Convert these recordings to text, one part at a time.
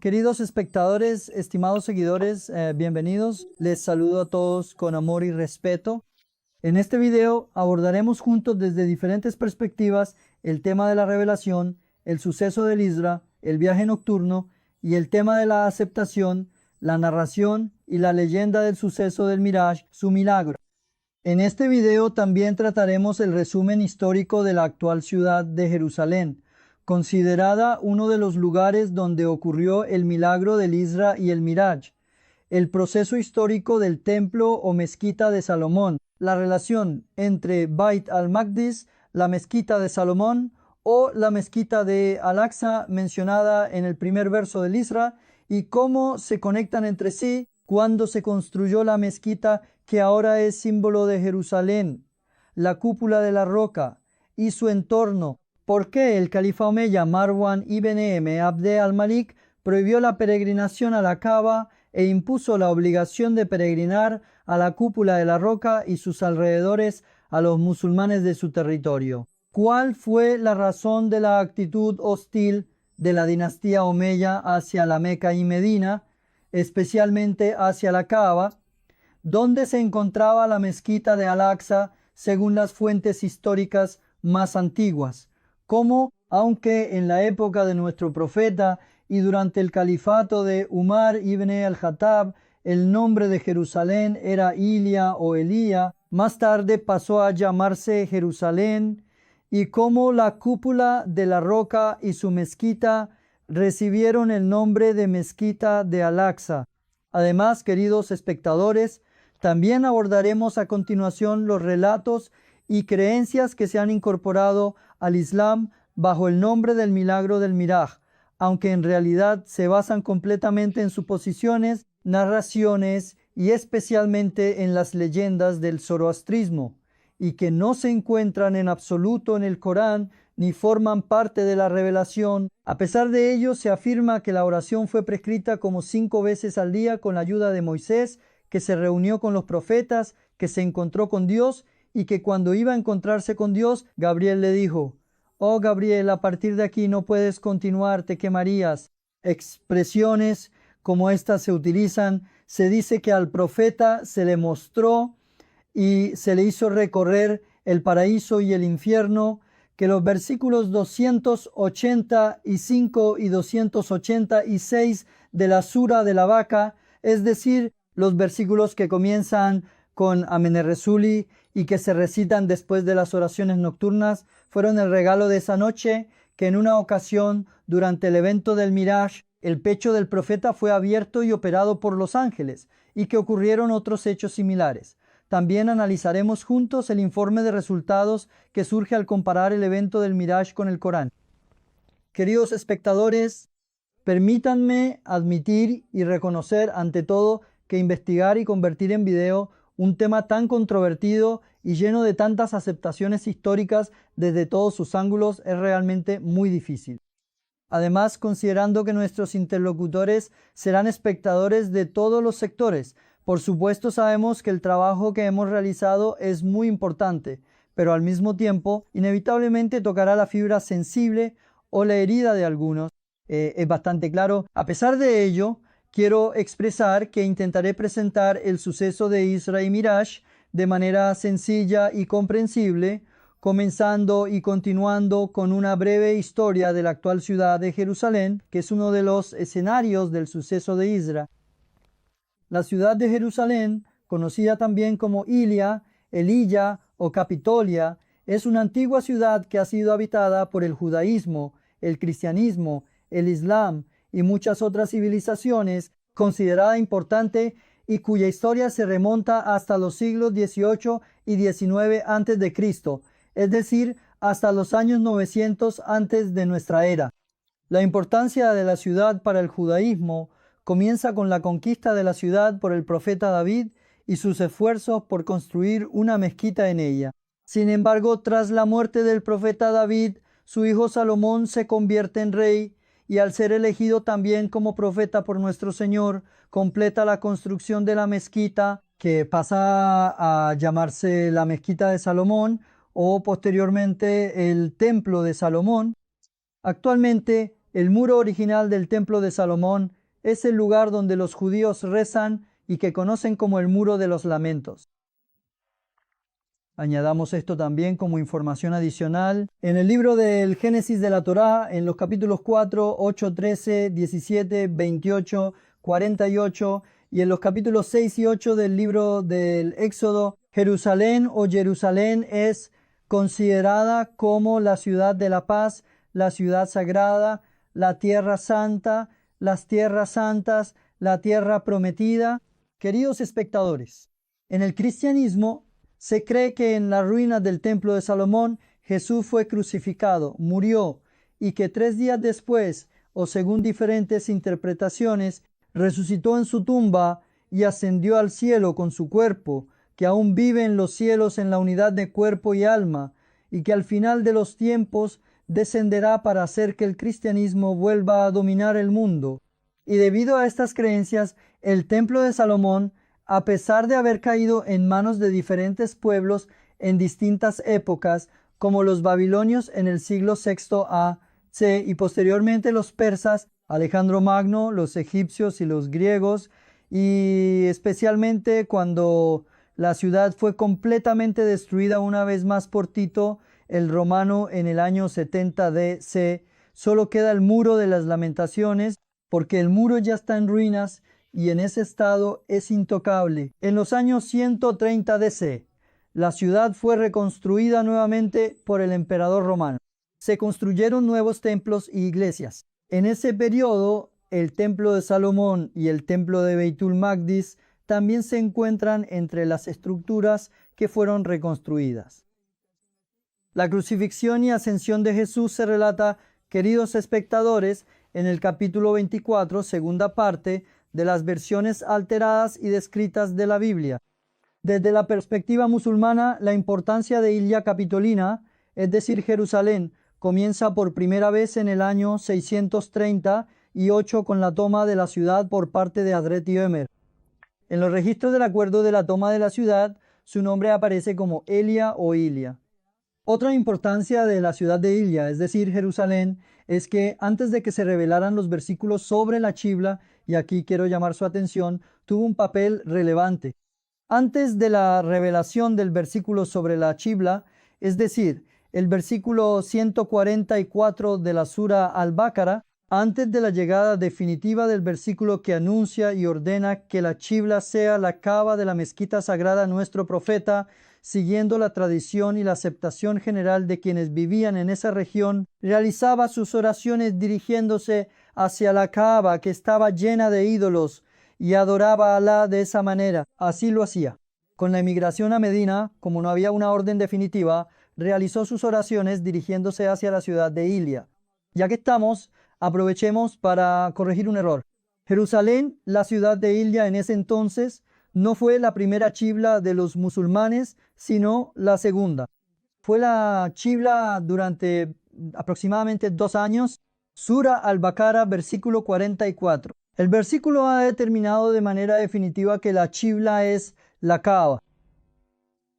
Queridos espectadores, estimados seguidores, bienvenidos. Les saludo a todos con amor y respeto. En este video abordaremos juntos desde diferentes perspectivas el tema de la revelación, el suceso del Isra, el viaje nocturno y el tema de la aceptación, la narración y la leyenda del suceso del Miraj, su milagro. En este video también trataremos el resumen histórico de la actual ciudad de Jerusalén, considerada uno de los lugares donde ocurrió el milagro del Isra y el Miraj, el proceso histórico del templo o mezquita de Salomón, la relación entre Bait al-Maqdis, la mezquita de Salomón o la mezquita de Al-Aqsa mencionada en el primer verso del Isra y cómo se conectan entre sí cuando se construyó la mezquita que ahora es símbolo de Jerusalén, la cúpula de la roca y su entorno. ¿Por qué el califa omeya Marwan ibn Abd al-Malik prohibió la peregrinación a la Kaaba e impuso la obligación de peregrinar a la cúpula de la roca y sus alrededores a los musulmanes de su territorio? ¿Cuál fue la razón de la actitud hostil de la dinastía omeya hacia la Meca y Medina, especialmente hacia la Kaaba? ¿Dónde se encontraba la mezquita de Al-Aqsa según las fuentes históricas más antiguas? ¿Cómo, aunque en la época de nuestro profeta y durante el califato de Umar ibn al-Khattab el nombre de Jerusalén era Ilia o Elía, más tarde pasó a llamarse Jerusalén, y cómo la cúpula de la roca y su mezquita recibieron el nombre de mezquita de Al-Aqsa? Además, queridos espectadores, también abordaremos a continuación los relatos y creencias que se han incorporado al Islam bajo el nombre del milagro del Miraj, aunque en realidad se basan completamente en suposiciones, narraciones y especialmente en las leyendas del zoroastrismo, y que no se encuentran en absoluto en el Corán ni forman parte de la revelación. A pesar de ello, se afirma que la oración fue prescrita como 5 veces al día con la ayuda de Moisés, que se reunió con los profetas, que se encontró con Dios y que cuando iba a encontrarse con Dios, Gabriel le dijo: «Oh Gabriel, a partir de aquí no puedes continuar, te quemarías». Expresiones como estas se utilizan. Se dice que al profeta se le mostró y se le hizo recorrer el paraíso y el infierno, que los versículos 285 y 286 de la Sura de la Vaca, es decir, los versículos que comienzan con Amenerresuli y que se recitan después de las oraciones nocturnas, fueron el regalo de esa noche, que en una ocasión, durante el evento del Miraj, el pecho del profeta fue abierto y operado por los ángeles, y que ocurrieron otros hechos similares. También analizaremos juntos el informe de resultados que surge al comparar el evento del Miraj con el Corán. Queridos espectadores, permítanme admitir y reconocer ante todo que investigar y convertir en video un tema tan controvertido y lleno de tantas aceptaciones históricas desde todos sus ángulos es realmente muy difícil. Además, considerando que nuestros interlocutores serán espectadores de todos los sectores, por supuesto sabemos que el trabajo que hemos realizado es muy importante, pero al mismo tiempo inevitablemente tocará la fibra sensible o la herida de algunos. Es bastante claro. A pesar de ello, quiero expresar que intentaré presentar el suceso de Isra y Miraj de manera sencilla y comprensible, comenzando y continuando con una breve historia de la actual ciudad de Jerusalén, que es uno de los escenarios del suceso de Isra. La ciudad de Jerusalén, conocida también como Ilia, Elilla o Capitolia, es una antigua ciudad que ha sido habitada por el judaísmo, el cristianismo, el islam y muchas otras civilizaciones, considerada importante y cuya historia se remonta hasta los siglos XVIII y XIX a.C., es decir, hasta los años 900 antes de nuestra era. La importancia de la ciudad para el judaísmo comienza con la conquista de la ciudad por el profeta David y sus esfuerzos por construir una mezquita en ella. Sin embargo, tras la muerte del profeta David, su hijo Salomón se convierte en rey y al ser elegido también como profeta por nuestro Señor, completa la construcción de la mezquita, que pasa a llamarse la mezquita de Salomón o posteriormente el templo de Salomón. Actualmente El muro original del Templo de Salomón es el lugar donde los judíos rezan y que conocen como el Muro de los Lamentos. Añadamos esto también como información adicional. En el libro del Génesis de la Torá, en los capítulos 4, 8, 13, 17, 28, 48 y en los capítulos 6 y 8 del libro del Éxodo, Jerusalén o Jerusalén es considerada como la ciudad de la paz, la ciudad sagrada, la tierra santa, las tierras santas, la tierra prometida. Queridos espectadores, en el cristianismo se cree que en las ruinas del Templo de Salomón Jesús fue crucificado, murió, y que 3 días después, o según diferentes interpretaciones, resucitó en su tumba y ascendió al cielo con su cuerpo, que aún vive en los cielos en la unidad de cuerpo y alma, y que al final de los tiempos descenderá para hacer que el cristianismo vuelva a dominar el mundo. Y debido a estas creencias, el Templo de Salomón, a pesar de haber caído en manos de diferentes pueblos en distintas épocas, como los babilonios en el siglo VI a.C. y posteriormente los persas, Alejandro Magno, los egipcios y los griegos, y especialmente cuando la ciudad fue completamente destruida una vez más por Tito, el romano, en el año 70 d.C., solo queda el Muro de las Lamentaciones, porque el muro ya está en ruinas y en ese estado es intocable. En los años 130 d.C., la ciudad fue reconstruida nuevamente por el emperador romano. Se construyeron nuevos templos y iglesias. En ese periodo, el templo de Salomón y el templo de Beitul Maqdis también se encuentran entre las estructuras que fueron reconstruidas. La crucifixión y ascensión de Jesús se relata, queridos espectadores, en el capítulo 24, segunda parte, de las versiones alteradas y descritas de la Biblia. Desde la perspectiva musulmana, la importancia de Ilia Capitolina, es decir, Jerusalén, comienza por primera vez en el año 638 con la toma de la ciudad por parte de Hadreti Ömer. En los registros del acuerdo de la toma de la ciudad, su nombre aparece como Elia o Ilia. Otra importancia de la ciudad de Ilia, es decir, Jerusalén, es que antes de que se revelaran los versículos sobre la chibla, y aquí quiero llamar su atención, tuvo un papel relevante. Antes de la revelación del versículo sobre la chibla, es decir, el versículo 144 de la Sura Al-Baqara, antes de la llegada definitiva del versículo que anuncia y ordena que la chibla sea la cava de la mezquita sagrada nuestro profeta, siguiendo la tradición y la aceptación general de quienes vivían en esa región, realizaba sus oraciones dirigiéndose hacia la Kaaba que estaba llena de ídolos y adoraba a Alá de esa manera. Así lo hacía. Con la emigración a Medina, como no había una orden definitiva, realizó sus oraciones dirigiéndose hacia la ciudad de Ilia. Ya que estamos, aprovechemos para corregir un error. Jerusalén, la ciudad de Ilia en ese entonces, no fue la primera chibla de los musulmanes, sino la segunda. Fue la chibla durante aproximadamente 2 años. Sura Al-Baqara, versículo 44. El versículo ha determinado de manera definitiva que la chibla es la Kaaba.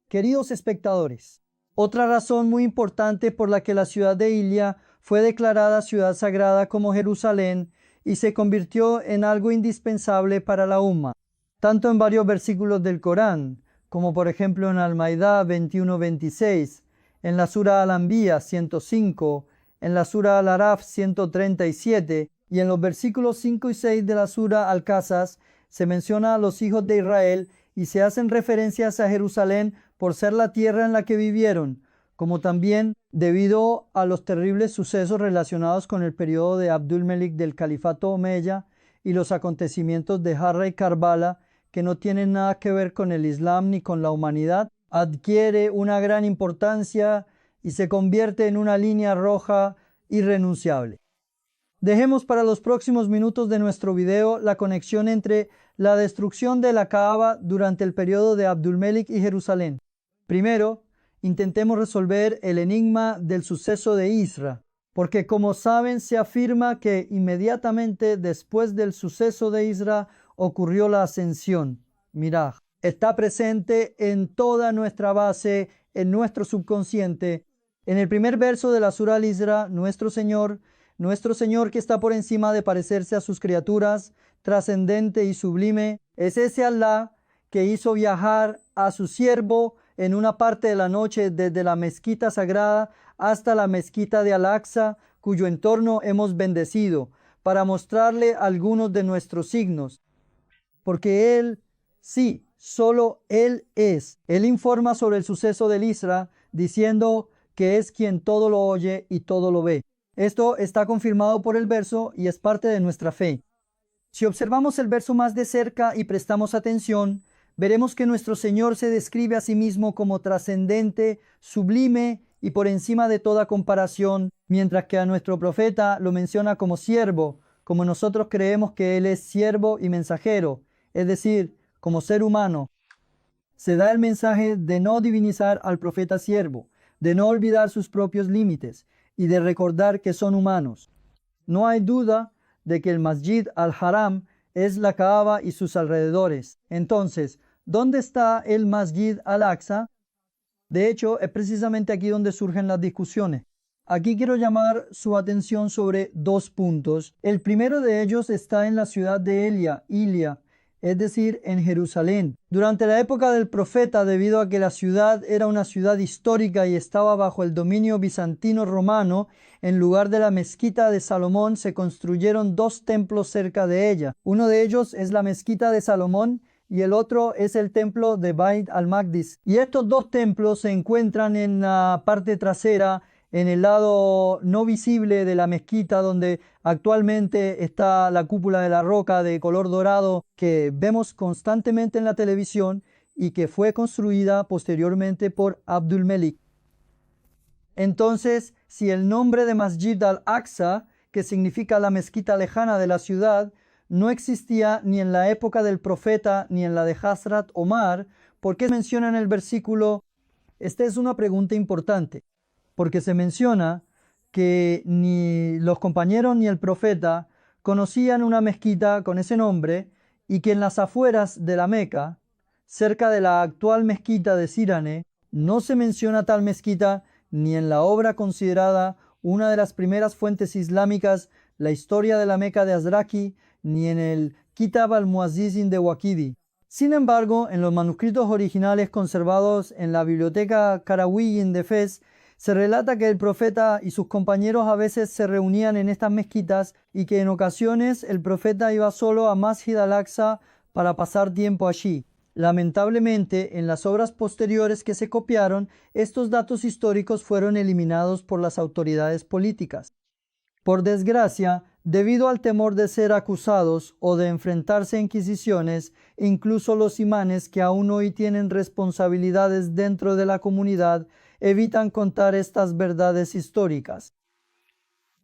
Queridos espectadores, otra razón muy importante por la que la ciudad de Ilia fue declarada ciudad sagrada como Jerusalén y se convirtió en algo indispensable para la umma, tanto en varios versículos del Corán, como por ejemplo en Al-Maidá 21-26, en la Sura Al-Anbiya 105, en la Sura Al-Araf 137 y en los versículos 5 y 6 de la Sura Al-Qasas se menciona a los hijos de Israel y se hacen referencias a Jerusalén por ser la tierra en la que vivieron, como también debido a los terribles sucesos relacionados con el periodo de Abdul-Melik del Califato Omeya y los acontecimientos de Harra y Karbala, que no tienen nada que ver con el Islam ni con la humanidad, adquiere una gran importancia y se convierte en una línea roja irrenunciable. Dejemos para los próximos minutos de nuestro video la conexión entre la destrucción de la Kaaba durante el periodo de Abdul-Melik y Jerusalén. Primero, intentemos resolver el enigma del suceso de Isra, porque como saben se afirma que inmediatamente después del suceso de Isra ocurrió la ascensión. Miraj. Está presente en toda nuestra base, en nuestro subconsciente. En el primer verso de la Sura Al-Isra, nuestro Señor nuestro Señor, que está por encima de parecerse a sus criaturas, trascendente y sublime, es ese Alá que hizo viajar a su siervo en una parte de la noche desde la mezquita sagrada hasta la mezquita de Al-Aqsa, cuyo entorno hemos bendecido, para mostrarle algunos de nuestros signos. Porque Él, sí, solo Él es. Él informa sobre el suceso del Isra, diciendo que es quien todo lo oye y todo lo ve. Esto está confirmado por el verso y es parte de nuestra fe. Si observamos el verso más de cerca y prestamos atención, veremos que nuestro Señor se describe a sí mismo como trascendente, sublime y por encima de toda comparación, mientras que a nuestro profeta lo menciona como siervo, como nosotros creemos que Él es siervo y mensajero, es decir, como ser humano. Se da el mensaje de no divinizar al profeta siervo, de no olvidar sus propios límites y de recordar que son humanos. No hay duda de que el Masjid al-Haram es la Kaaba y sus alrededores. Entonces, ¿dónde está el Masjid al-Aqsa? De hecho, es precisamente aquí donde surgen las discusiones. Aquí quiero llamar su atención sobre dos puntos. El primero de ellos está en la ciudad de Ilia, es decir, en Jerusalén. Durante la época del profeta, debido a que la ciudad era una ciudad histórica y estaba bajo el dominio bizantino romano, en lugar de la mezquita de Salomón se construyeron dos templos cerca de ella. Uno de ellos es la mezquita de Salomón y el otro es el templo de Bait al-Maqdis. Y estos dos templos se encuentran en la parte trasera, en el lado no visible de la mezquita, donde actualmente está la cúpula de la roca de color dorado que vemos constantemente en la televisión y que fue construida posteriormente por Abdul Melik. Entonces, si el nombre de Masjid al-Aqsa, que significa la mezquita lejana de la ciudad, no existía ni en la época del profeta ni en la de Hazrat Omar, ¿por qué menciona en el versículo? Esta es una pregunta importante, porque se menciona que ni los compañeros ni el profeta conocían una mezquita con ese nombre y que en las afueras de la Meca, cerca de la actual mezquita de Sirane, no se menciona tal mezquita ni en la obra considerada una de las primeras fuentes islámicas, la historia de la Meca de Azraqi, ni en el Kitab al-Muazzizin de Waqidi. Sin embargo, en los manuscritos originales conservados en la biblioteca Qarawiyyin de Fez, se relata que el profeta y sus compañeros a veces se reunían en estas mezquitas y que en ocasiones el profeta iba solo a Masjid al-Aqsa para pasar tiempo allí. Lamentablemente, en las obras posteriores que se copiaron, estos datos históricos fueron eliminados por las autoridades políticas. Por desgracia, debido al temor de ser acusados o de enfrentarse a inquisiciones, incluso los imanes que aún hoy tienen responsabilidades dentro de la comunidad evitan contar estas verdades históricas.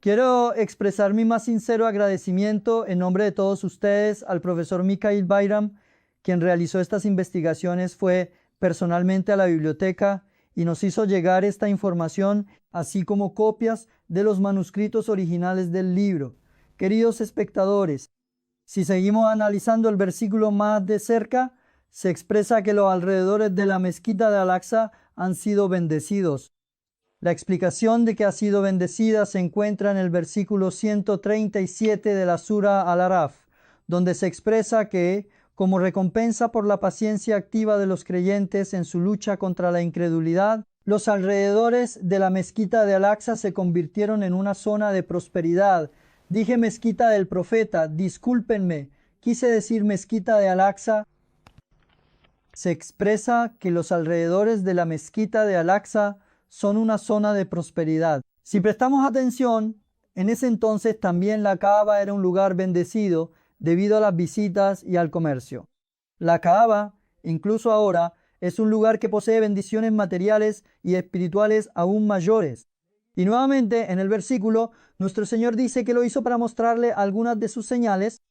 Quiero expresar mi más sincero agradecimiento en nombre de todos ustedes al profesor Mikhail Bayram, quien realizó estas investigaciones, fue personalmente a la biblioteca y nos hizo llegar esta información, así como copias de los manuscritos originales del libro. Queridos espectadores, si seguimos analizando el versículo más de cerca, se expresa que los alrededores de la mezquita de Al-Aqsa han sido bendecidos. La explicación de que ha sido bendecida se encuentra en el versículo 137 de la Sura Al-Araf, donde se expresa que, como recompensa por la paciencia activa de los creyentes en su lucha contra la incredulidad, los alrededores de la mezquita de Al-Aqsa se convirtieron en una zona de prosperidad. Dije mezquita del profeta, discúlpenme, quise decir mezquita de Al-Aqsa. Se expresa que los alrededores de la mezquita de Al-Aqsa son una zona de prosperidad. Si prestamos atención, en ese entonces también la Kaaba era un lugar bendecido debido a las visitas y al comercio. La Kaaba, incluso ahora, es un lugar que posee bendiciones materiales y espirituales aún mayores. Y nuevamente en el versículo, nuestro Señor dice que lo hizo para mostrarle algunas de sus señales.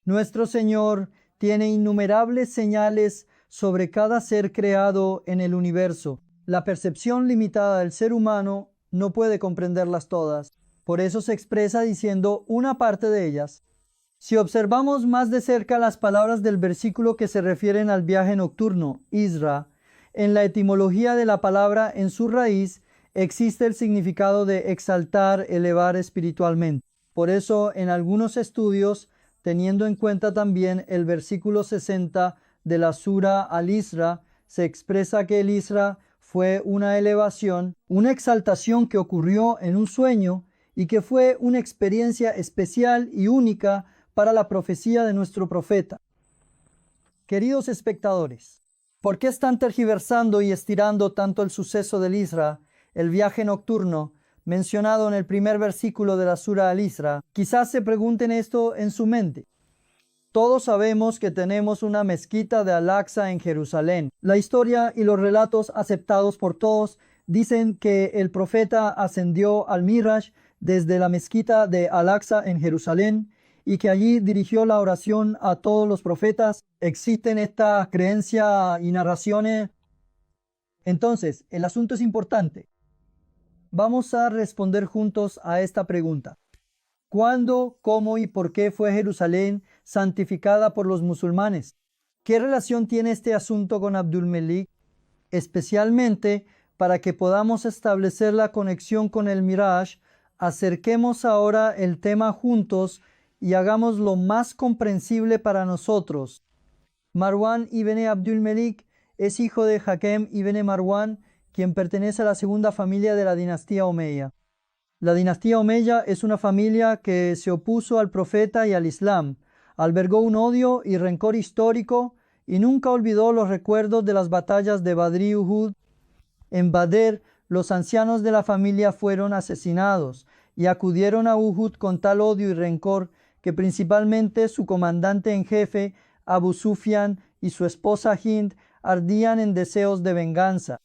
Nuestro Señor tiene innumerables señales sobre cada ser creado en el universo. La percepción limitada del ser humano no puede comprenderlas todas. Por eso se expresa diciendo una parte de ellas. Si observamos más de cerca las palabras del versículo que se refieren al viaje nocturno, Isra, en la etimología de la palabra en su raíz, existe el significado de exaltar, elevar espiritualmente. Por eso, en algunos estudios, teniendo en cuenta también el versículo 60 de la Sura Al-Isra, se expresa que el Isra fue una elevación, una exaltación que ocurrió en un sueño y que fue una experiencia especial y única para la profecía de nuestro profeta. Queridos espectadores, ¿por qué están tergiversando y estirando tanto el suceso del Isra, el viaje nocturno, mencionado en el primer versículo de la Sura Al-Isra? Quizás se pregunten esto en su mente. Todos sabemos que tenemos una mezquita de Al-Aqsa en Jerusalén. La historia y los relatos aceptados por todos dicen que el profeta ascendió al Miraj desde la mezquita de Al-Aqsa en Jerusalén y que allí dirigió la oración a todos los profetas. ¿Existen estas creencias y narraciones? Entonces, el asunto es importante. Vamos a responder juntos a esta pregunta. ¿Cuándo, cómo y por qué fue Jerusalén santificada por los musulmanes? ¿Qué relación tiene este asunto con Abdul-Melik? Especialmente para que podamos establecer la conexión con el Miraj, acerquemos ahora el tema juntos y hagamos lo más comprensible para nosotros. Marwan ibn Abdul-Melik es hijo de Hakem ibn Marwan, quien pertenece a la segunda familia de la dinastía Omeya. La dinastía Omeya es una familia que se opuso al profeta y al Islam, albergó un odio y rencor histórico y nunca olvidó los recuerdos de las batallas de Badr y Uhud. En Badr, los ancianos de la familia fueron asesinados y acudieron a Uhud con tal odio y rencor que principalmente su comandante en jefe, Abu Sufyan, y su esposa Hind ardían en deseos de venganza.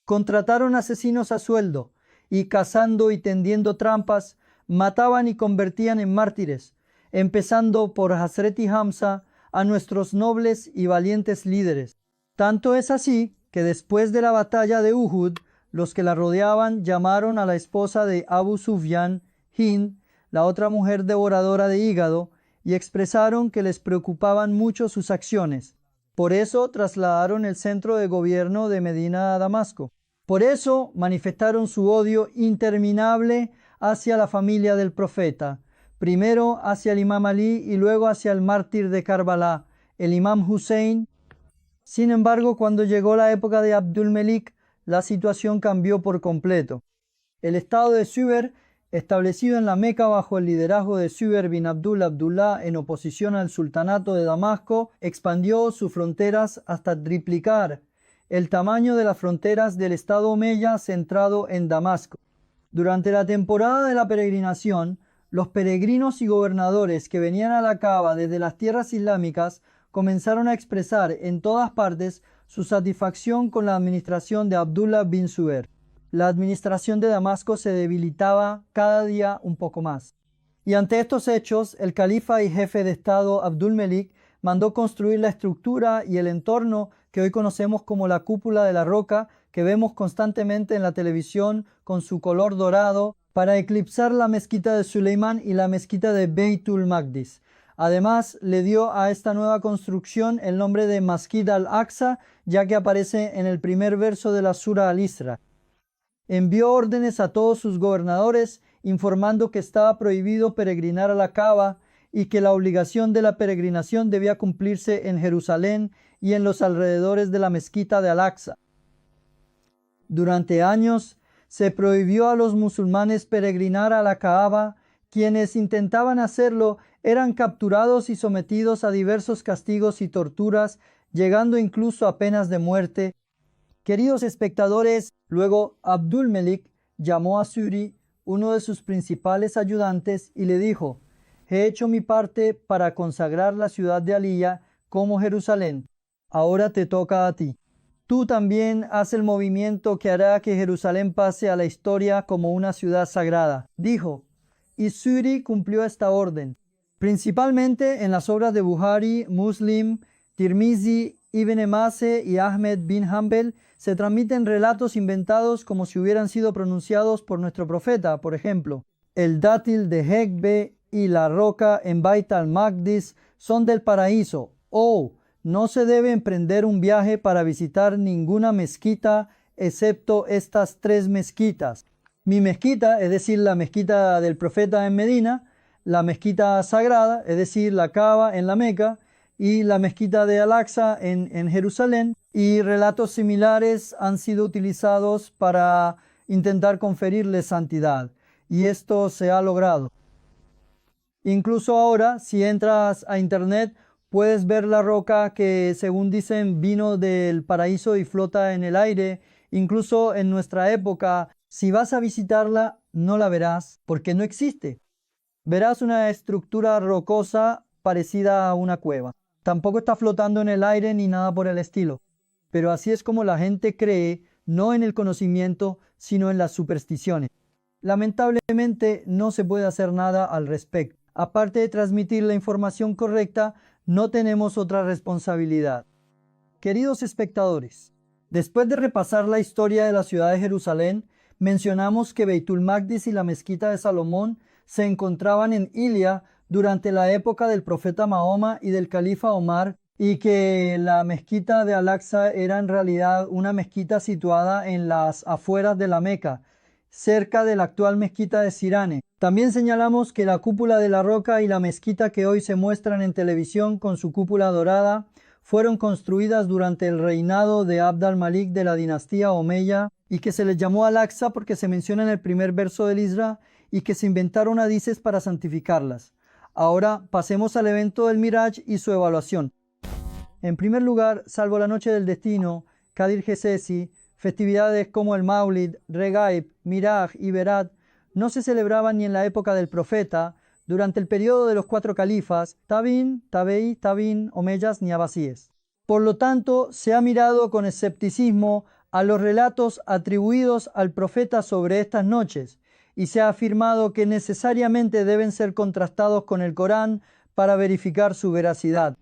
Contrataron asesinos a sueldo y, cazando y tendiendo trampas, mataban y convertían en mártires, empezando por Hazret y Hamza, a nuestros nobles y valientes líderes. Tanto es así que después de la batalla de Uhud, los que la rodeaban llamaron a la esposa de Abu Sufyan, Hind, la otra mujer devoradora de hígado, y expresaron que les preocupaban mucho sus acciones. Por eso trasladaron el centro de gobierno de Medina a Damasco. Por eso manifestaron su odio interminable hacia la familia del profeta, primero hacia el imam Ali y luego hacia el mártir de Karbala, el imam Hussein. Sin embargo, cuando llegó la época de Abdul-Melik, la situación cambió por completo. El estado de Zubair, establecido en la Meca bajo el liderazgo de Zubair bin Abdullah en oposición al sultanato de Damasco, expandió sus fronteras hasta triplicar el tamaño de las fronteras del estado Omeya centrado en Damasco. Durante la temporada de la peregrinación, los peregrinos y gobernadores que venían a la Kaaba desde las tierras islámicas comenzaron a expresar en todas partes su satisfacción con la administración de Abdullah bin Zubair. La administración de Damasco se debilitaba cada día un poco más. Y ante estos hechos, el califa y jefe de Estado Abdul-Melik mandó construir la estructura y el entorno que hoy conocemos como la cúpula de la roca, que vemos constantemente en la televisión con su color dorado, para eclipsar la mezquita de Suleimán y la mezquita de Beitul Maqdis. Además, le dio a esta nueva construcción el nombre de Masjid al-Aqsa, ya que aparece en el primer verso de la Sura Al-Isra. Envió órdenes a todos sus gobernadores, informando que estaba prohibido peregrinar a la Kaaba y que la obligación de la peregrinación debía cumplirse en Jerusalén y en los alrededores de la mezquita de Al-Aqsa. Durante años se prohibió a los musulmanes peregrinar a la Kaaba. Quienes intentaban hacerlo eran capturados y sometidos a diversos castigos y torturas, llegando incluso a penas de muerte. Queridos espectadores, luego Abdul-Melik llamó a Suri, uno de sus principales ayudantes, y le dijo: «He hecho mi parte para consagrar la ciudad de Aliyah como Jerusalén. Ahora te toca a ti. Tú también haz el movimiento que hará que Jerusalén pase a la historia como una ciudad sagrada», dijo. Y Suri cumplió esta orden. Principalmente en las obras de Buhari, Muslim, Tirmizi, Ibn Mase y Ahmed bin Hanbal se transmiten relatos inventados como si hubieran sido pronunciados por nuestro profeta. Por ejemplo, el dátil de Hekbe y la roca en Bait al-Maqdis son del paraíso. No se debe emprender un viaje para visitar ninguna mezquita excepto estas 3 mezquitas. Mi mezquita, es decir, la mezquita del profeta en Medina, la mezquita sagrada, es decir, la Kaaba en la Meca, y la mezquita de Al-Aqsa en Jerusalén, y relatos similares han sido utilizados para intentar conferirle santidad, y esto se ha logrado. Incluso ahora, si entras a internet, puedes ver la roca que, según dicen, vino del paraíso y flota en el aire. Incluso en nuestra época, si vas a visitarla, no la verás porque no existe. Verás una estructura rocosa parecida a una cueva. Tampoco está flotando en el aire ni nada por el estilo. Pero así es como la gente cree, no en el conocimiento, sino en las supersticiones. Lamentablemente no se puede hacer nada al respecto. Aparte de transmitir la información correcta, no tenemos otra responsabilidad. Queridos espectadores, después de repasar la historia de la ciudad de Jerusalén, mencionamos que Beitul Maqdis y la mezquita de Salomón se encontraban en Ilia durante la época del profeta Mahoma y del califa Omar, y que la mezquita de Al-Aqsa era en realidad una mezquita situada en las afueras de la Meca, cerca de la actual mezquita de Sirane. También señalamos que la cúpula de la roca y la mezquita que hoy se muestran en televisión con su cúpula dorada fueron construidas durante el reinado de Abd al-Malik de la dinastía Omeya, y que se les llamó Al-Aqsa porque se menciona en el primer verso del Isra, y que se inventaron hadices para santificarlas. Ahora pasemos al evento del Miraj y su evaluación. En primer lugar, salvo la noche del destino, Qadir Gesesi, festividades como el Maulid, Regaib, Miraj y Berat no se celebraban ni en la época del profeta, durante el periodo de los 4 califas, Tabi'in, Tabe'i, Tabi'in, Omeyas ni Abasíes. Por lo tanto, se ha mirado con escepticismo a los relatos atribuidos al profeta sobre estas noches, y se ha afirmado que necesariamente deben ser contrastados con el Corán para verificar su veracidad.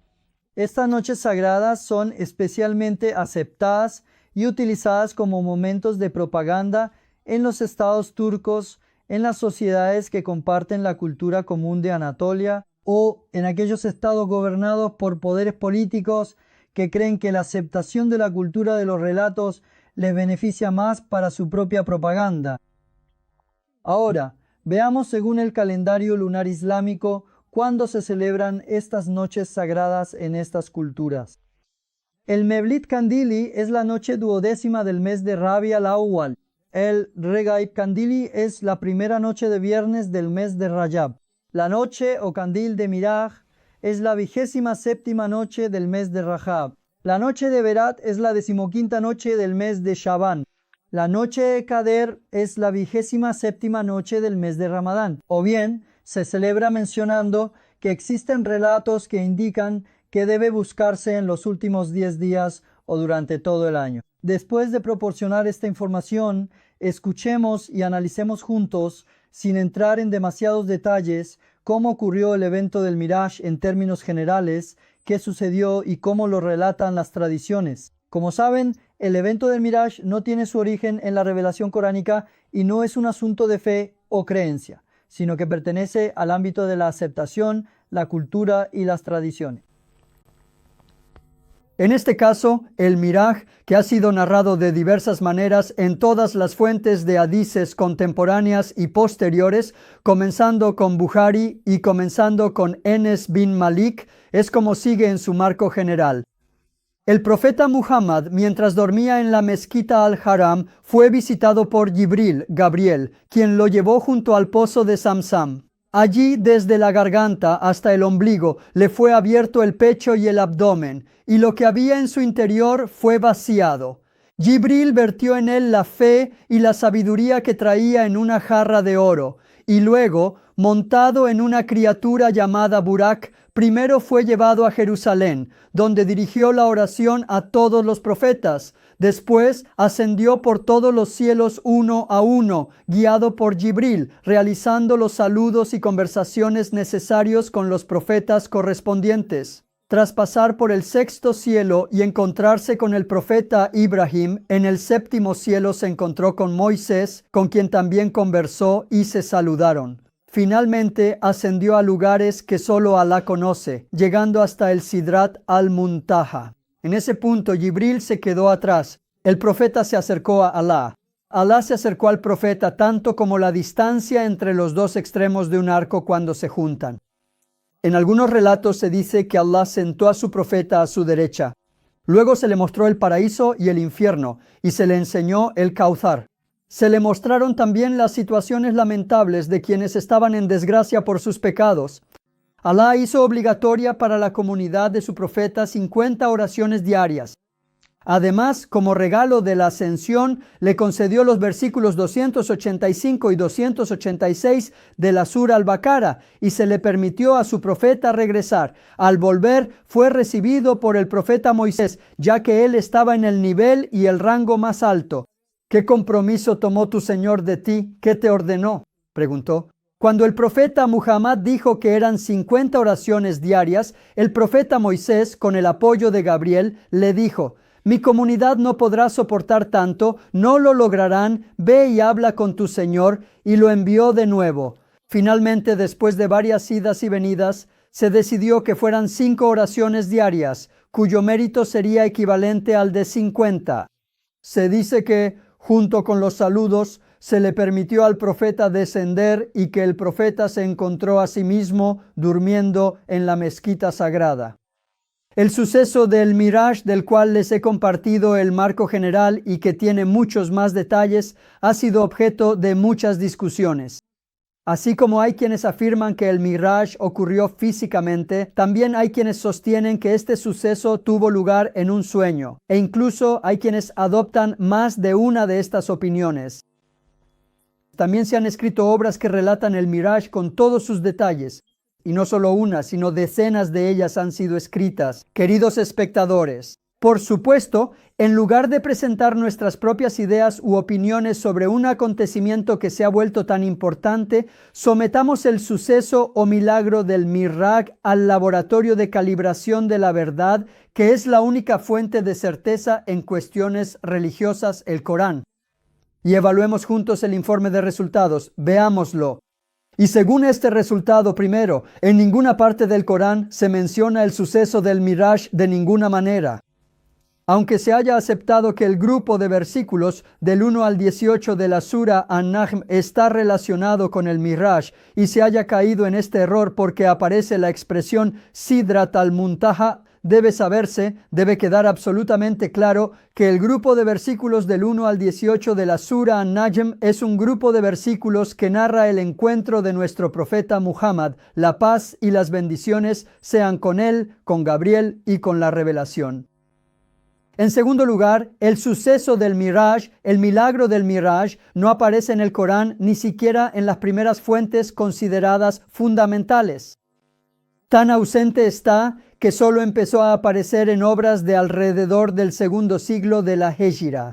Estas noches sagradas son especialmente aceptadas y utilizadas como momentos de propaganda en los estados turcos, en las sociedades que comparten la cultura común de Anatolia, o en aquellos estados gobernados por poderes políticos que creen que la aceptación de la cultura de los relatos les beneficia más para su propia propaganda. Ahora, veamos según el calendario lunar islámico cuándo se celebran estas noches sagradas en estas culturas. El Mevlid Kandili es la noche 12ª del mes de Rabi al-Awwal. El Regaib Kandili es la primera noche de viernes del mes de Rajab. La noche o Kandil de Miraj es la 27ª noche del mes de Rajab. La noche de Berat es la 15ª noche del mes de Shaban. La noche de Kader es la 27ª noche del mes de Ramadán. O bien, se celebra mencionando que existen relatos que indican que debe buscarse en los últimos 10 días o durante todo el año. Después de proporcionar esta información, escuchemos y analicemos juntos, sin entrar en demasiados detalles, cómo ocurrió el evento del Miraj en términos generales, qué sucedió y cómo lo relatan las tradiciones. Como saben, el evento del Miraj no tiene su origen en la revelación coránica y no es un asunto de fe o creencia, sino que pertenece al ámbito de la aceptación, la cultura y las tradiciones. En este caso, el Miraj, que ha sido narrado de diversas maneras en todas las fuentes de hadices contemporáneas y posteriores, comenzando con Bukhari y comenzando con Enes bin Malik, es como sigue en su marco general. El profeta Muhammad, mientras dormía en la mezquita al-Haram, fue visitado por Jibril, Gabriel, quien lo llevó junto al pozo de Zamzam. Allí, desde la garganta hasta el ombligo, le fue abierto el pecho y el abdomen, y lo que había en su interior fue vaciado. Jibril vertió en él la fe y la sabiduría que traía en una jarra de oro, y luego, montado en una criatura llamada Burak, primero fue llevado a Jerusalén, donde dirigió la oración a todos los profetas. Después ascendió por todos los cielos uno a uno, guiado por Jibril, realizando los saludos y conversaciones necesarios con los profetas correspondientes. Tras pasar por el 6º cielo y encontrarse con el profeta Ibrahim, en el 7º cielo se encontró con Moisés, con quien también conversó y se saludaron. Finalmente ascendió a lugares que solo Alá conoce, llegando hasta el Sidrat al-Muntaha. En ese punto Jibril se quedó atrás, El profeta se acercó a Alá. Alá se acercó al profeta tanto como la distancia entre los dos extremos de un arco cuando se juntan. En algunos relatos se dice que Alá sentó a su profeta a su derecha. Luego se le mostró el paraíso y el infierno, y se le enseñó el Kauthar. Se le mostraron también las situaciones lamentables de quienes estaban en desgracia por sus pecados. Alá hizo obligatoria para la comunidad de su profeta 50 oraciones diarias. Además, como regalo de la ascensión, le concedió los versículos 285 y 286 de la Sura al-Baqara y se le permitió a su profeta regresar. Al volver, fue recibido por el profeta Moisés, ya que él estaba en el nivel y el rango más alto. ¿Qué compromiso tomó tu Señor de ti? ¿Qué te ordenó?, preguntó. Cuando el profeta Muhammad dijo que eran 50 oraciones diarias, el profeta Moisés, con el apoyo de Gabriel, le dijo: mi comunidad no podrá soportar tanto, no lo lograrán, ve y habla con tu Señor, y lo envió de nuevo. Finalmente, después de varias idas y venidas, se decidió que fueran 5 oraciones diarias, cuyo mérito sería equivalente al de 50. Se dice que, junto con los saludos, se le permitió al profeta descender y que el profeta se encontró a sí mismo durmiendo en la mezquita sagrada. El suceso del Miraj, del cual les he compartido el marco general y que tiene muchos más detalles, ha sido objeto de muchas discusiones. Así como hay quienes afirman que el Miraj ocurrió físicamente, también hay quienes sostienen que este suceso tuvo lugar en un sueño, e incluso hay quienes adoptan más de una de estas opiniones. También se han escrito obras que relatan el Miraj con todos sus detalles. Y no solo una, sino decenas de ellas han sido escritas. Queridos espectadores, por supuesto, en lugar de presentar nuestras propias ideas u opiniones sobre un acontecimiento que se ha vuelto tan importante, sometamos el suceso o milagro del Miraj al laboratorio de calibración de la verdad, que es la única fuente de certeza en cuestiones religiosas, el Corán. Y evaluemos juntos el informe de resultados. Veámoslo. Y según este resultado primero, en ninguna parte del Corán se menciona el suceso del Miraj de ninguna manera. Aunque se haya aceptado que el grupo de versículos del 1 al 18 de la Sura An-Najm está relacionado con el Miraj y se haya caído en este error porque aparece la expresión Sidrat al-Muntaha, debe quedar absolutamente claro que el grupo de versículos del 1 al 18 de la Sura An-Najm es un grupo de versículos que narra el encuentro de nuestro profeta Muhammad, la paz y las bendiciones sean con él, con Gabriel y con la revelación. En segundo lugar, el suceso del Miraj, el milagro del Miraj, no aparece en el Corán ni siquiera en las primeras fuentes consideradas fundamentales. Tan ausente está que solo empezó a aparecer en obras de alrededor del segundo siglo de la Hejira.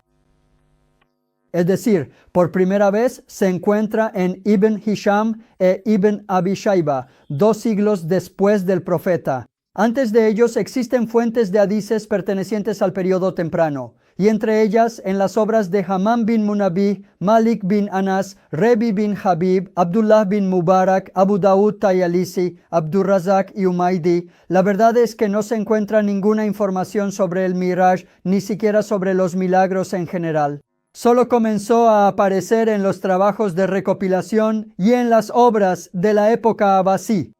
Es decir, por primera vez se encuentra en Ibn Hisham e Ibn Abi Shayba, 2 siglos después del profeta. Antes de ellos existen fuentes de hadices pertenecientes al periodo temprano, y entre ellas en las obras de Hammam bin Munabih, Malik bin Anas, Rebi bin Habib, Abdullah bin Mubarak, Abu Dawud Tayalisi, Abdurrazak y Umaydi. La verdad es que no se encuentra ninguna información sobre el Miraj, ni siquiera sobre los milagros en general. Solo comenzó a aparecer en los trabajos de recopilación y en las obras de la época abasí.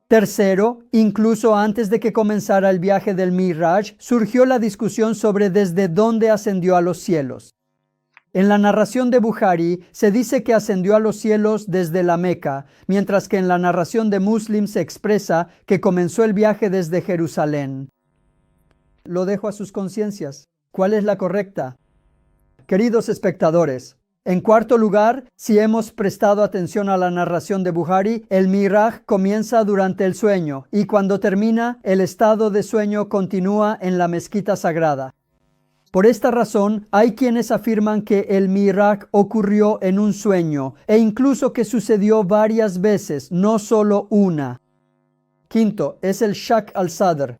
Tercero, incluso antes de que comenzara el viaje del Miraj, surgió la discusión sobre desde dónde ascendió a los cielos. En la narración de Bukhari se dice que ascendió a los cielos desde la Meca, mientras que en la narración de Muslim se expresa que comenzó el viaje desde Jerusalén. Lo dejo a sus conciencias. ¿Cuál es la correcta? Queridos espectadores, en cuarto lugar, si hemos prestado atención a la narración de Bukhari, el Miraj comienza durante el sueño y cuando termina, el estado de sueño continúa en la mezquita sagrada. Por esta razón, hay quienes afirman que el Miraj ocurrió en un sueño e incluso que sucedió varias veces, no solo una. Quinto, es el Shaq al-Sadr.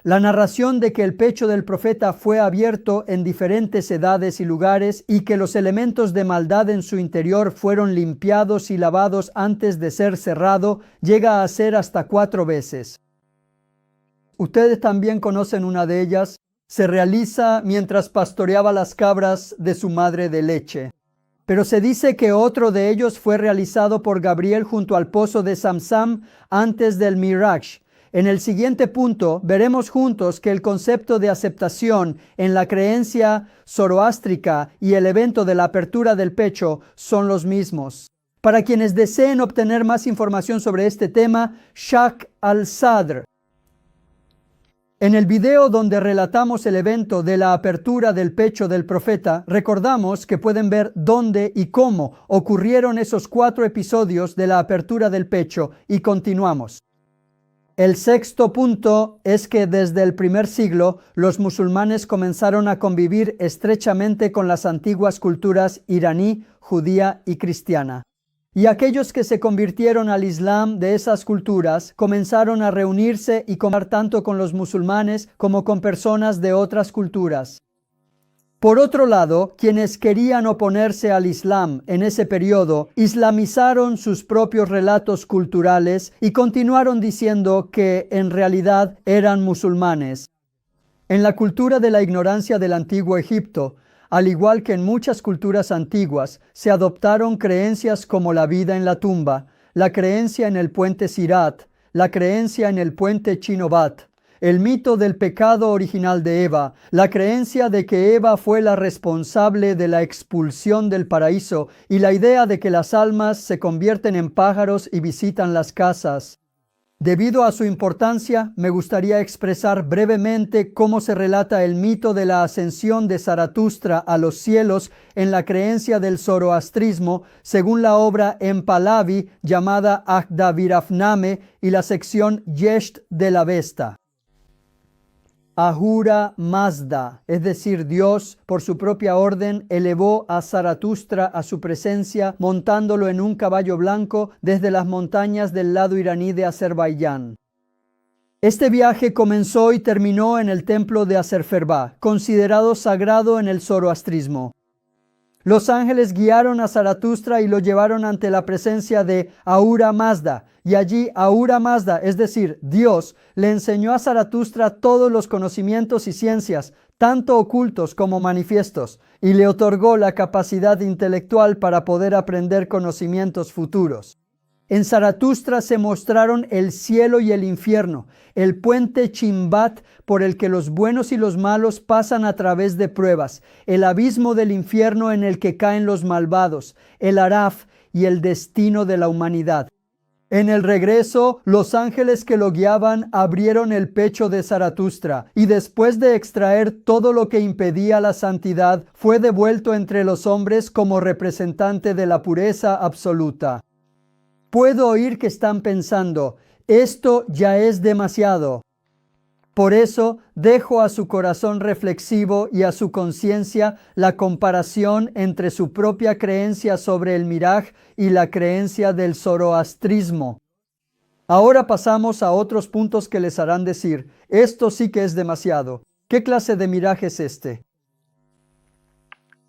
La narración de que el pecho del profeta fue abierto en diferentes edades y lugares y que los elementos de maldad en su interior fueron limpiados y lavados antes de ser cerrado llega a ser hasta 4 veces. Ustedes también conocen una de ellas. se realiza mientras pastoreaba las cabras de su madre de leche. Pero se dice que otro de ellos fue realizado por Gabriel junto al pozo de Samsam antes del Miraj. En el siguiente punto veremos juntos que el concepto de aceptación en la creencia zoroástrica y el evento de la apertura del pecho son los mismos. Para quienes deseen obtener más información sobre este tema, Shakh al-Sadr. En el video donde relatamos el evento de la apertura del pecho del profeta, recordamos que pueden ver dónde y cómo ocurrieron esos 4 episodios de la apertura del pecho y continuamos. El sexto punto es que desde el primer siglo los musulmanes comenzaron a convivir estrechamente con las antiguas culturas iraní, judía y cristiana. Y aquellos que se convirtieron al Islam de esas culturas comenzaron a reunirse y comer tanto con los musulmanes como con personas de otras culturas. Por otro lado, quienes querían oponerse al Islam en ese periodo, islamizaron sus propios relatos culturales y continuaron diciendo que en realidad eran musulmanes. En la cultura de la ignorancia del antiguo Egipto, al igual que en muchas culturas antiguas, se adoptaron creencias como la vida en la tumba, la creencia en el puente Sirat, la creencia en el puente Chinobat, el mito del pecado original de Eva, la creencia de que Eva fue la responsable de la expulsión del paraíso y la idea de que las almas se convierten en pájaros y visitan las casas. Debido a su importancia, me gustaría expresar brevemente cómo se relata el mito de la ascensión de Zaratustra a los cielos en la creencia del zoroastrismo, según la obra en Pahlavi llamada Agdavirafname y la sección Yesht de la Vesta. Ahura Mazda, es decir, Dios, por su propia orden, elevó a Zaratustra a su presencia, montándolo en un caballo blanco desde las montañas del lado iraní de Azerbaiyán. Este viaje comenzó y terminó en el templo de Azerferba, considerado sagrado en el zoroastrismo. Los ángeles guiaron a Zaratustra y lo llevaron ante la presencia de Ahura Mazda, y allí Ahura Mazda, es decir, Dios, le enseñó a Zaratustra todos los conocimientos y ciencias, tanto ocultos como manifiestos, y le otorgó la capacidad intelectual para poder aprender conocimientos futuros. En Zaratustra se mostraron el cielo y el infierno, el puente Chimbat por el que los buenos y los malos pasan a través de pruebas, el abismo del infierno en el que caen los malvados, el Araf y el destino de la humanidad. En el regreso, los ángeles que lo guiaban abrieron el pecho de Zaratustra, y después de extraer todo lo que impedía la santidad, fue devuelto entre los hombres como representante de la pureza absoluta. Puedo oír que están pensando, esto ya es demasiado. Por eso dejo a su corazón reflexivo y a su conciencia la comparación entre su propia creencia sobre el Miraj y la creencia del zoroastrismo. Ahora pasamos a otros puntos que les harán decir, esto sí que es demasiado. ¿Qué clase de Miraj es este?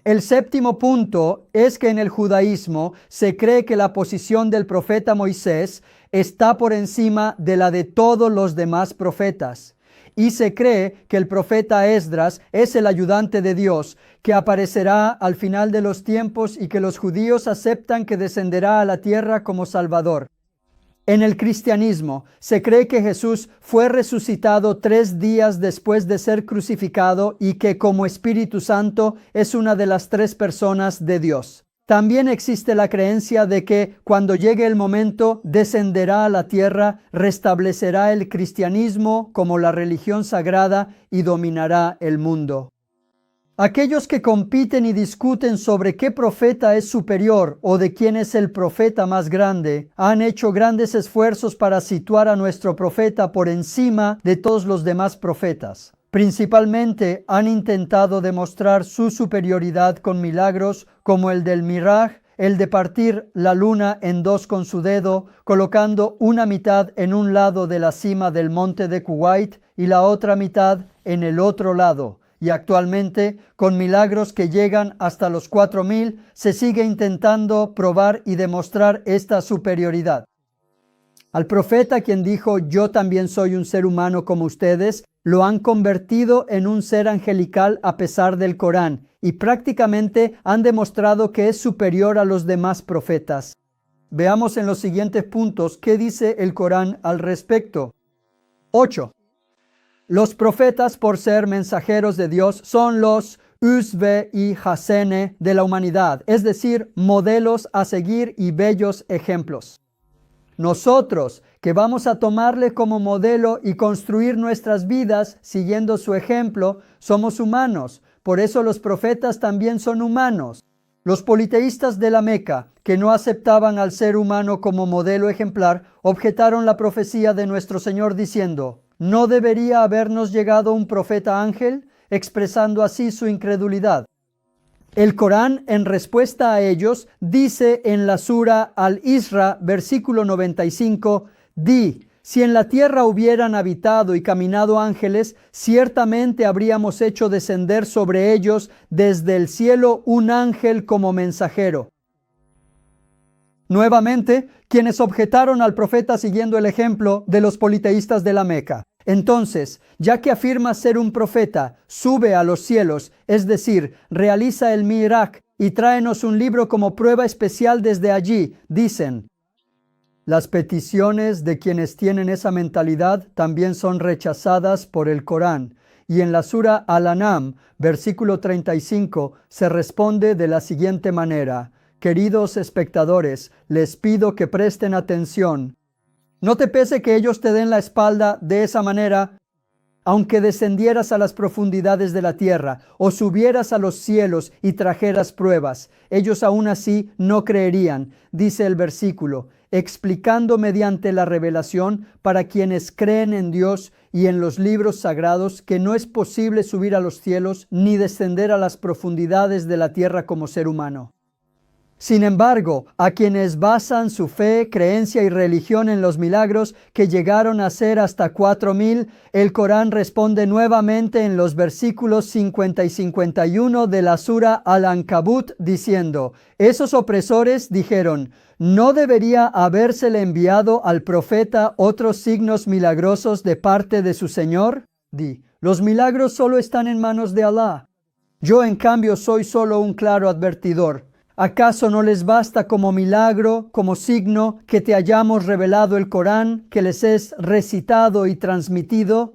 El séptimo punto es que en el judaísmo se cree que la posición del profeta Moisés está por encima de la de todos los demás profetas. Y se cree que el profeta Esdras es el ayudante de Dios, que aparecerá al final de los tiempos y que los judíos aceptan que descenderá a la tierra como Salvador. En el cristianismo se cree que Jesús fue resucitado 3 días después de ser crucificado y que como Espíritu Santo es una de las 3 personas de Dios. También existe la creencia de que cuando llegue el momento descenderá a la tierra, restablecerá el cristianismo como la religión sagrada y dominará el mundo. Aquellos que compiten y discuten sobre qué profeta es superior o de quién es el profeta más grande, han hecho grandes esfuerzos para situar a nuestro profeta por encima de todos los demás profetas. Principalmente han intentado demostrar su superioridad con milagros como el del Miraj, el de partir la luna en 2 con su dedo, colocando una mitad en un lado de la cima del monte de Kuwait y la otra mitad en el otro lado. Y actualmente, con milagros que llegan hasta los 4000, se sigue intentando probar y demostrar esta superioridad. Al profeta, quien dijo, yo también soy un ser humano como ustedes, lo han convertido en un ser angelical a pesar del Corán y prácticamente han demostrado que es superior a los demás profetas. Veamos en los siguientes puntos qué dice el Corán al respecto. 8. Los profetas, por ser mensajeros de Dios, son los Usve y Hasene de la humanidad, es decir, modelos a seguir y bellos ejemplos. Nosotros, que vamos a tomarle como modelo y construir nuestras vidas siguiendo su ejemplo, somos humanos. Por eso los profetas también son humanos. Los politeístas de la Meca, que no aceptaban al ser humano como modelo ejemplar, objetaron la profecía de nuestro Señor diciendo: ¿no debería habernos llegado un profeta ángel? Expresando así su incredulidad. El Corán, en respuesta a ellos, dice en la sura Al-Isra, versículo 95, di: si en la tierra hubieran habitado y caminado ángeles, ciertamente habríamos hecho descender sobre ellos desde el cielo un ángel como mensajero. Nuevamente, quienes objetaron al profeta siguiendo el ejemplo de los politeístas de la Meca. Entonces, ya que afirma ser un profeta, sube a los cielos, es decir, realiza el Mi'raj y tráenos un libro como prueba especial desde allí, dicen. Las peticiones de quienes tienen esa mentalidad también son rechazadas por el Corán. Y en la sura Al-An'am, versículo 35, se responde de la siguiente manera: queridos espectadores, les pido que presten atención. No te pese que ellos te den la espalda de esa manera, aunque descendieras a las profundidades de la tierra, o subieras a los cielos y trajeras pruebas, ellos aún así no creerían, dice el versículo, explicando mediante la revelación para quienes creen en Dios y en los libros sagrados que no es posible subir a los cielos ni descender a las profundidades de la tierra como ser humano. Sin embargo, a quienes basan su fe, creencia y religión en los milagros, que llegaron a ser hasta 4,000, el Corán responde nuevamente en los versículos 50 y 51 de la sura Al-Ankabut, diciendo: esos opresores dijeron: ¿no debería habérsele enviado al profeta otros signos milagrosos de parte de su Señor? Di: los milagros solo están en manos de Alá. Yo, en cambio, soy solo un claro advertidor. ¿Acaso no les basta como milagro, como signo, que te hayamos revelado el Corán, que les es recitado y transmitido?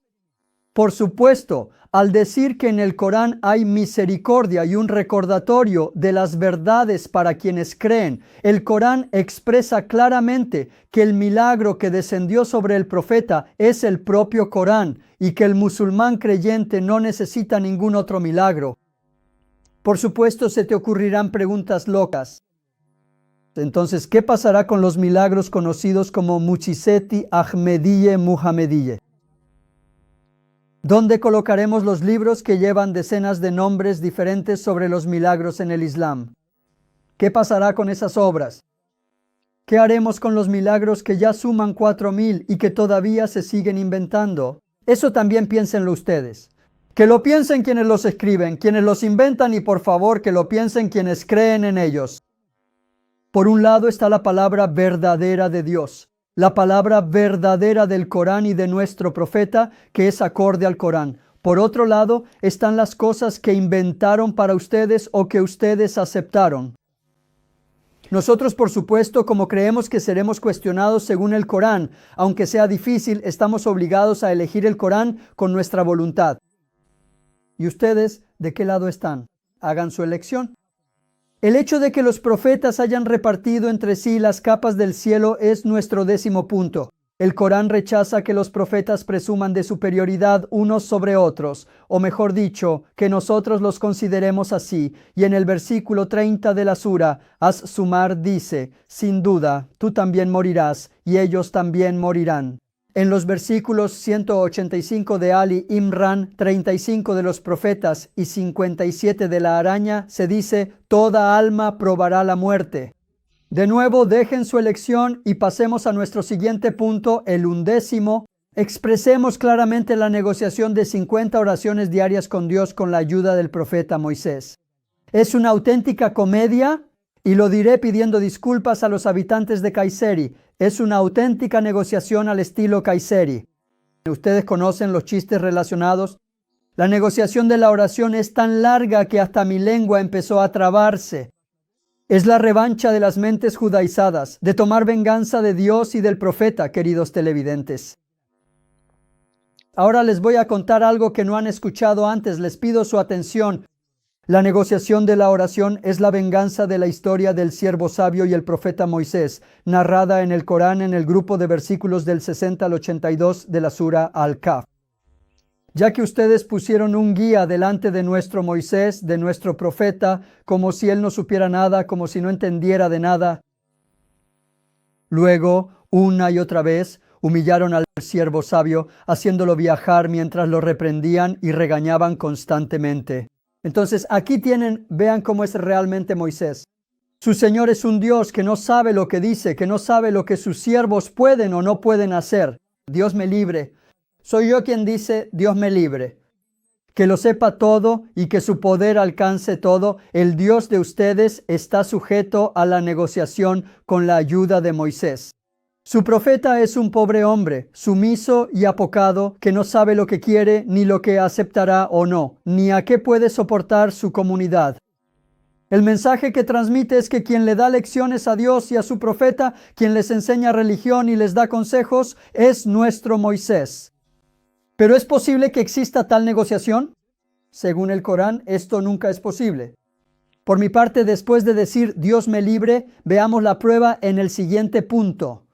Por supuesto, al decir que en el Corán hay misericordia y un recordatorio de las verdades para quienes creen, el Corán expresa claramente que el milagro que descendió sobre el profeta es el propio Corán y que el musulmán creyente no necesita ningún otro milagro. Por supuesto, se te ocurrirán preguntas locas. Entonces, ¿qué pasará con los milagros conocidos como Mu'jizat-i Ahmadiyya Muhammadiyya? ¿Dónde colocaremos los libros que llevan decenas de nombres diferentes sobre los milagros en el Islam? ¿Qué pasará con esas obras? ¿Qué haremos con los milagros que ya suman 4,000 y que todavía se siguen inventando? Eso también piénsenlo ustedes. Que lo piensen quienes los escriben, quienes los inventan, y por favor que lo piensen quienes creen en ellos. Por un lado está la palabra verdadera de Dios, la palabra verdadera del Corán y de nuestro profeta, que es acorde al Corán. Por otro lado están las cosas que inventaron para ustedes o que ustedes aceptaron. Nosotros, por supuesto, como creemos que seremos cuestionados según el Corán, aunque sea difícil, estamos obligados a elegir el Corán con nuestra voluntad. ¿Y ustedes de qué lado están? Hagan su elección. El hecho de que los profetas hayan repartido entre sí las capas del cielo es nuestro 10º punto. El Corán rechaza que los profetas presuman de superioridad unos sobre otros, o mejor dicho, que nosotros los consideremos así. Y en el versículo 30 de la sura, As-Zumar dice: sin duda, tú también morirás, y ellos también morirán. En los versículos 185 de Ali Imran, 35 de los profetas y 57 de la araña, se dice: toda alma probará la muerte. De nuevo, dejen su elección y pasemos a nuestro siguiente punto, el 11º. Expresemos claramente la negociación de 50 oraciones diarias con Dios con la ayuda del profeta Moisés. ¿Es una auténtica comedia? Y lo diré pidiendo disculpas a los habitantes de Kayseri. Es una auténtica negociación al estilo Kayseri. Ustedes conocen los chistes relacionados. La negociación de la oración es tan larga que hasta mi lengua empezó a trabarse. Es la revancha de las mentes judaizadas, de tomar venganza de Dios y del profeta, queridos televidentes. Ahora les voy a contar algo que no han escuchado antes. Les pido su atención. La negociación de la oración es la venganza de la historia del siervo sabio y el profeta Moisés, narrada en el Corán en el grupo de versículos del 60 al 82 de la Sura Al-Kahf. Ya que ustedes pusieron un guía delante de nuestro Moisés, de nuestro profeta, como si él no supiera nada, como si no entendiera de nada. Luego, una y otra vez, humillaron al siervo sabio, haciéndolo viajar mientras lo reprendían y regañaban constantemente. Entonces, aquí tienen, vean cómo es realmente Moisés. Su Señor es un Dios que no sabe lo que dice, que no sabe lo que sus siervos pueden o no pueden hacer. Dios me libre. Soy yo quien dice, Dios me libre. Que lo sepa todo y que su poder alcance todo. El Dios de ustedes está sujeto a la negociación con la ayuda de Moisés. Su profeta es un pobre hombre, sumiso y apocado, que no sabe lo que quiere, ni lo que aceptará o no, ni a qué puede soportar su comunidad. El mensaje que transmite es que quien le da lecciones a Dios y a su profeta, quien les enseña religión y les da consejos, es nuestro Moisés. ¿Pero es posible que exista tal negociación? Según el Corán, esto nunca es posible. Por mi parte, después de decir Dios me libre, veamos la prueba en el siguiente punto.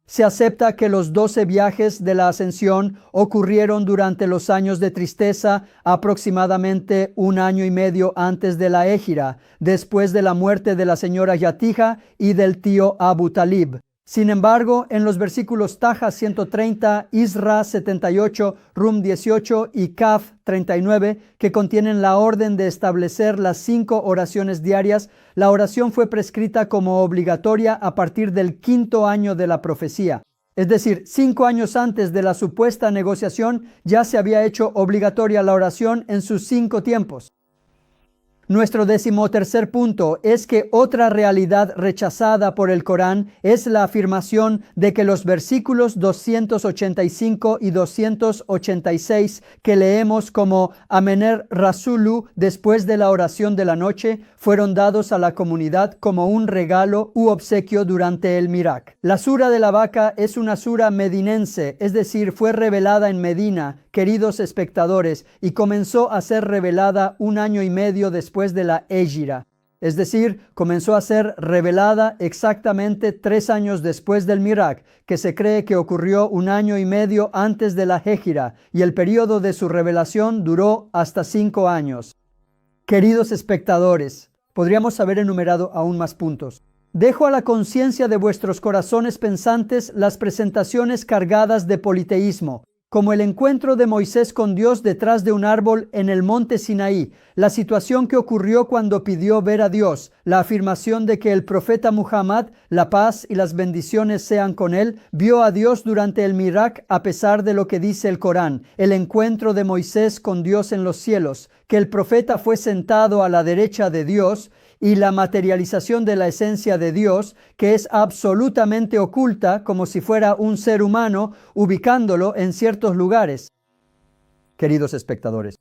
Se acepta que los 12 viajes de la ascensión ocurrieron durante los años de tristeza, aproximadamente 1 año y medio antes de la Égira, después de la muerte de la señora Yatija y del tío Abu Talib. Sin embargo, en los versículos Taha 130, Isra 78, Rum 18 y Kaf 39, que contienen la orden de establecer las 5 oraciones diarias, la oración fue prescrita como obligatoria a partir del 5º año de la profecía. Es decir, 5 años antes de la supuesta negociación ya se había hecho obligatoria la oración en sus 5 tiempos. Nuestro 13º punto es que otra realidad rechazada por el Corán es la afirmación de que los versículos 285 y 286 que leemos como Amener Rasulu después de la oración de la noche fueron dados a la comunidad como un regalo u obsequio durante el Mirak. La sura de la vaca es una sura medinense, es decir, fue revelada en Medina, queridos espectadores, y comenzó a ser revelada 1 año y medio después de la Égira. Es decir, comenzó a ser revelada exactamente 3 años después del Mirak, que se cree que ocurrió 1 año y medio antes de la Égira, y el periodo de su revelación duró hasta 5 años. Queridos espectadores, podríamos haber enumerado aún más puntos. Dejo a la conciencia de vuestros corazones pensantes las presentaciones cargadas de politeísmo, como el encuentro de Moisés con Dios detrás de un árbol en el monte Sinaí, la situación que ocurrió cuando pidió ver a Dios, la afirmación de que el profeta Muhammad, la paz y las bendiciones sean con él, vio a Dios durante el Mirak a pesar de lo que dice el Corán, el encuentro de Moisés con Dios en los cielos, que el profeta fue sentado a la derecha de Dios, y la materialización de la esencia de Dios, que es absolutamente oculta como si fuera un ser humano, ubicándolo en ciertos lugares. Queridos espectadores,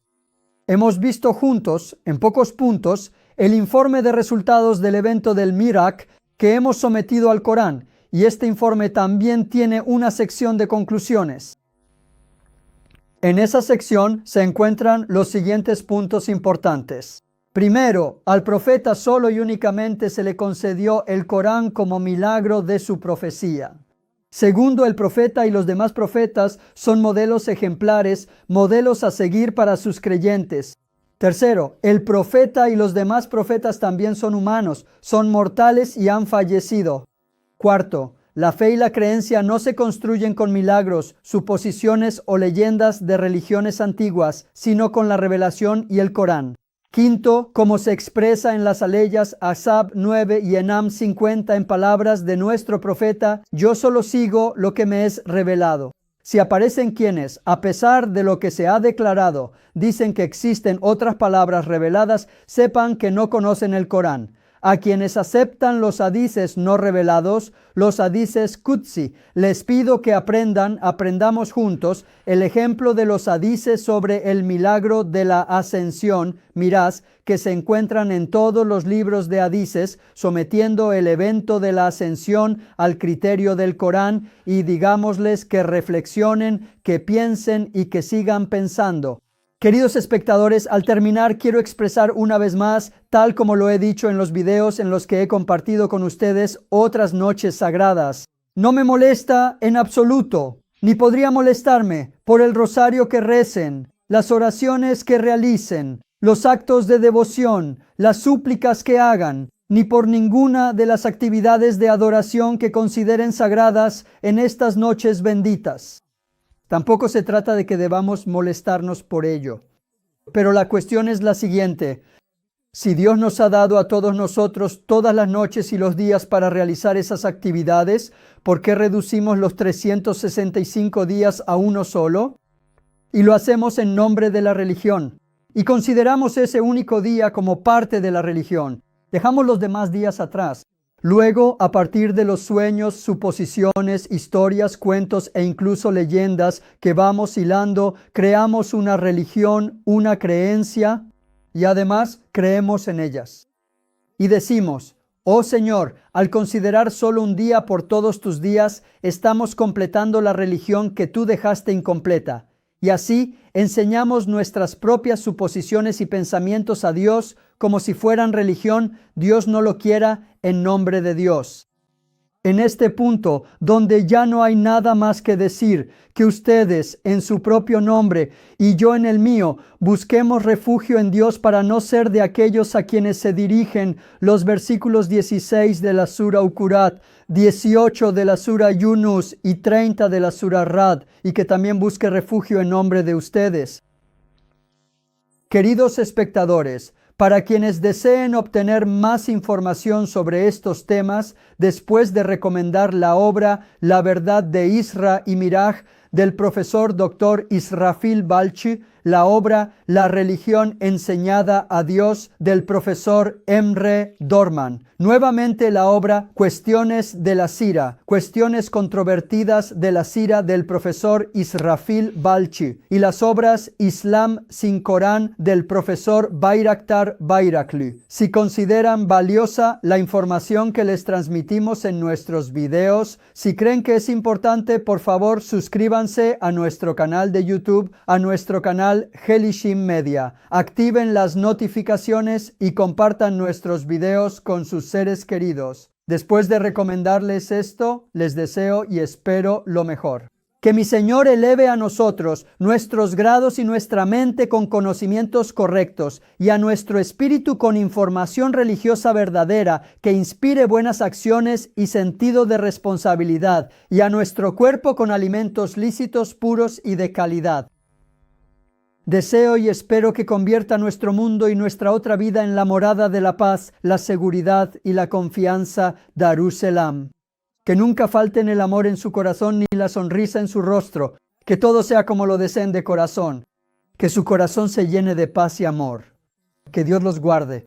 hemos visto juntos, en pocos puntos, el informe de resultados del evento del Mirak que hemos sometido al Corán, y este informe también tiene una sección de conclusiones. En esa sección se encuentran los siguientes puntos importantes. Primero, al profeta solo y únicamente se le concedió el Corán como milagro de su profecía. Segundo, el profeta y los demás profetas son modelos ejemplares, modelos a seguir para sus creyentes. Tercero, el profeta y los demás profetas también son humanos, son mortales y han fallecido. Cuarto, la fe y la creencia no se construyen con milagros, suposiciones o leyendas de religiones antiguas, sino con la revelación y el Corán. Quinto, como se expresa en las aleyas Ahzab 9 y Enam 50 en palabras de nuestro profeta, yo solo sigo lo que me es revelado. Si aparecen quienes, a pesar de lo que se ha declarado, dicen que existen otras palabras reveladas, sepan que no conocen el Corán. A quienes aceptan los hadices no revelados, los hadices Qudsi, les pido que aprendamos juntos el ejemplo de los hadices sobre el milagro de la ascensión, mirás, que se encuentran en todos los libros de hadices, sometiendo el evento de la ascensión al criterio del Corán, y digámosles que reflexionen, que piensen y que sigan pensando. Queridos espectadores, al terminar quiero expresar una vez más, tal como lo he dicho en los videos en los que he compartido con ustedes otras noches sagradas. No me molesta en absoluto, ni podría molestarme por el rosario que recen, las oraciones que realicen, los actos de devoción, las súplicas que hagan, ni por ninguna de las actividades de adoración que consideren sagradas en estas noches benditas. Tampoco se trata de que debamos molestarnos por ello. Pero la cuestión es la siguiente. Si Dios nos ha dado a todos nosotros todas las noches y los días para realizar esas actividades, ¿por qué reducimos los 365 días a uno solo? Y lo hacemos en nombre de la religión. Y consideramos ese único día como parte de la religión. Dejamos los demás días atrás. Luego, a partir de los sueños, suposiciones, historias, cuentos e incluso leyendas que vamos hilando, creamos una religión, una creencia, y además creemos en ellas. Y decimos, oh Señor, al considerar solo un día por todos tus días, estamos completando la religión que tú dejaste incompleta. Y así enseñamos nuestras propias suposiciones y pensamientos a Dios como si fueran religión, Dios no lo quiera, en nombre de Dios. En este punto, donde ya no hay nada más que decir, que ustedes en su propio nombre y yo en el mío, busquemos refugio en Dios para no ser de aquellos a quienes se dirigen los versículos 16 de la Sura Hujurat, 18 de la Sura Yunus y 30 de la Sura Rad, y que también busque refugio en nombre de ustedes. Queridos espectadores, para quienes deseen obtener más información sobre estos temas, después de recomendar la obra La verdad de Isra y Miraj del profesor Dr. Israfil Balchi, la obra La religión enseñada a Dios del profesor Emre Dorman. Nuevamente la obra Cuestiones de la Sira, cuestiones controvertidas de la Sira del profesor Israfil Balchi, y las obras Islam sin Corán del profesor Bayraktar Bayrakli. Si consideran valiosa la información que les transmitimos en nuestros videos, si creen que es importante, por favor suscríbanse a nuestro canal de YouTube, a nuestro canal Helishim Media. Activen las notificaciones y compartan nuestros videos con sus seres queridos. Después de recomendarles esto, les deseo y espero lo mejor. Que mi Señor eleve a nosotros nuestros grados y nuestra mente con conocimientos correctos, y a nuestro espíritu con información religiosa verdadera que inspire buenas acciones y sentido de responsabilidad, y a nuestro cuerpo con alimentos lícitos, puros y de calidad. Deseo y espero que convierta nuestro mundo y nuestra otra vida en la morada de la paz, la seguridad y la confianza, Darussalam. Que nunca falten el amor en su corazón ni la sonrisa en su rostro. Que todo sea como lo deseen de corazón. Que su corazón se llene de paz y amor. Que Dios los guarde.